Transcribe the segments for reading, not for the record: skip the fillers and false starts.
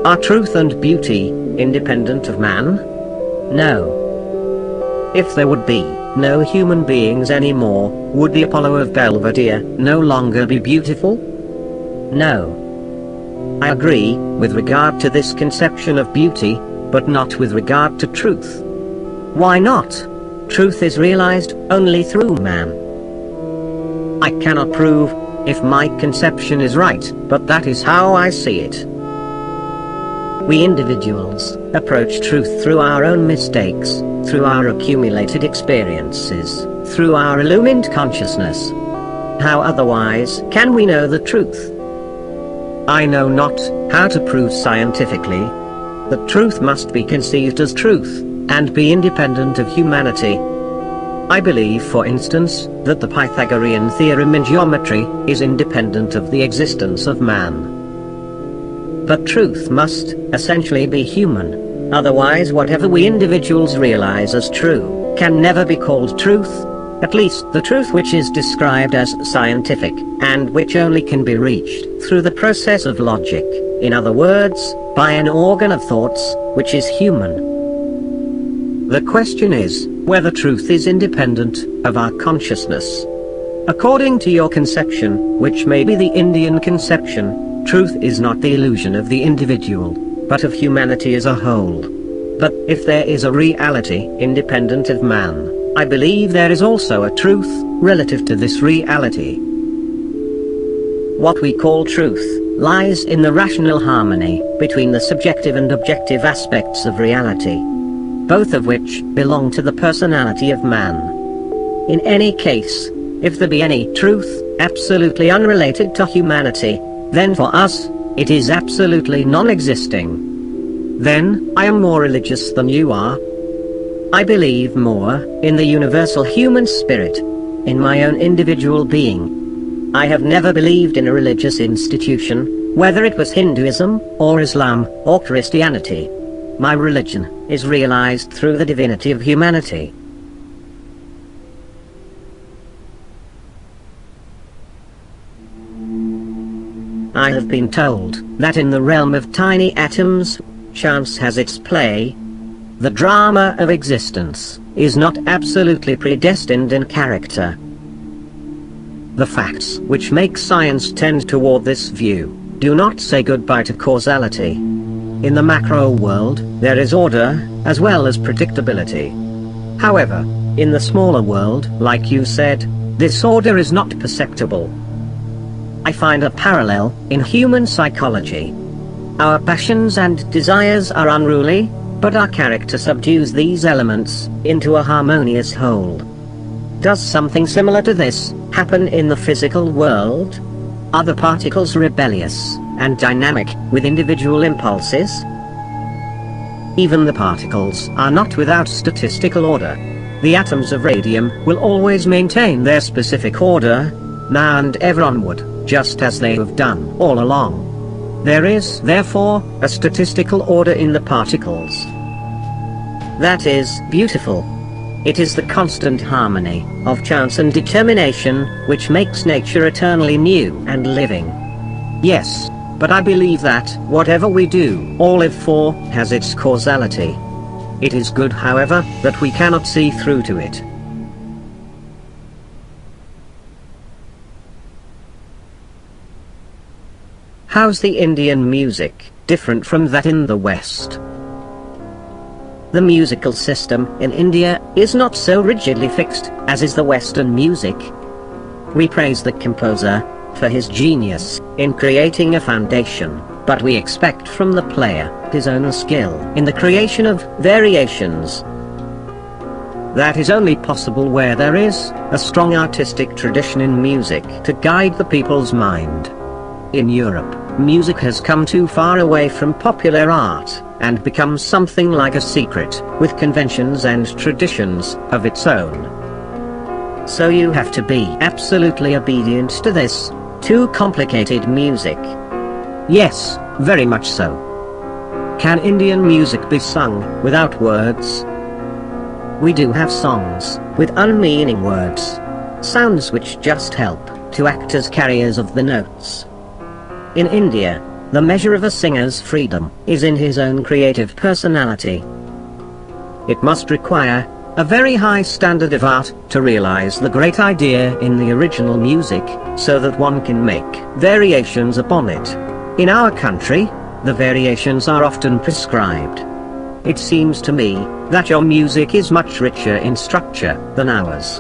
Are truth and beauty independent of man? No. If there would be no human beings anymore, would the Apollo of Belvedere no longer be beautiful? No. I agree with regard to this conception of beauty, but not with regard to truth. Why not? Truth is realized only through man. I cannot prove if my conception is right, but that is how I see it. We individuals approach truth through our own mistakes, through our accumulated experiences, through our illumined consciousness. How otherwise can we know the truth? I know not how to prove scientifically that truth must be conceived as truth, and be independent of humanity. I believe, for instance, that the Pythagorean theorem in geometry is independent of the existence of man. But truth must essentially be human, otherwise whatever we individuals realize as true can never be called truth, at least the truth which is described as scientific, and which only can be reached through the process of logic, in other words, by an organ of thoughts, which is human. The question is, whether truth is independent of our consciousness. According to your conception, which may be the Indian conception, truth is not the illusion of the individual, but of humanity as a whole. But if there is a reality independent of man, I believe there is also a truth relative to this reality. What we call truth lies in the rational harmony between the subjective and objective aspects of reality, both of which belong to the personality of man. In any case, if there be any truth absolutely unrelated to humanity, then for us, it is absolutely non-existing. Then, I am more religious than you are. I believe more in the universal human spirit, in my own individual being. I have never believed in a religious institution, whether it was Hinduism, or Islam, or Christianity. My religion is realized through the divinity of humanity. I have been told that in the realm of tiny atoms, chance has its play. The drama of existence is not absolutely predestined in character. The facts which make science tend toward this view do not say goodbye to causality. In the macro world, there is order, as well as predictability. However, in the smaller world, like you said, this order is not perceptible. I find a parallel in human psychology. Our passions and desires are unruly, but our character subdues these elements into a harmonious whole. Does something similar to this happen in the physical world? Are the particles rebellious and dynamic with individual impulses? Even the particles are not without statistical order. The atoms of radium will always maintain their specific order, now and ever onward, just as they have done all along. There is, therefore, a statistical order in the particles. That is beautiful. It is the constant harmony of chance and determination which makes nature eternally new and living. Yes, but I believe that whatever we do or live for has its causality. It is good, however, that we cannot see through to it. How's the Indian music different from that in the West? The musical system in India is not so rigidly fixed as is the Western music. We praise the composer for his genius in creating a foundation, but we expect from the player his own skill in the creation of variations. That is only possible where there is a strong artistic tradition in music to guide the people's mind. In Europe, music has come too far away from popular art, and become something like a secret, with conventions and traditions of its own. So you have to be absolutely obedient to this too complicated music. Yes, very much so. Can Indian music be sung without words? We do have songs with unmeaning words, sounds which just help to act as carriers of the notes. In India, The measure of a singer's freedom is in his own creative personality. It must require a very high standard of art to realize the great idea in the original music, so that one can make variations upon it. In our country, the variations are often prescribed. It seems to me that your music is much richer in structure than ours.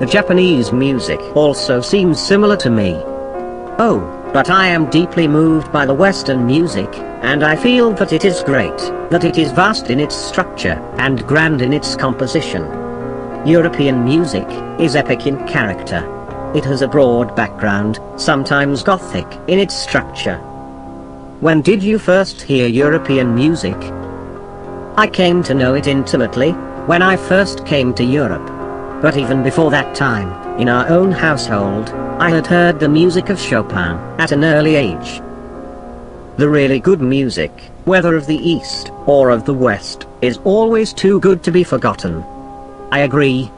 The Japanese music also seems similar to me. Oh, but I am deeply moved by the Western music, and I feel that it is great, that it is vast in its structure, and grand in its composition. European music is epic in character. It has a broad background, sometimes Gothic in its structure. When did you first hear European music? I came to know it intimately when I first came to Europe. But even before that time, in our own household, I had heard the music of Chopin at an early age. The really good music, whether of the East or of the West, is always too good to be forgotten. I agree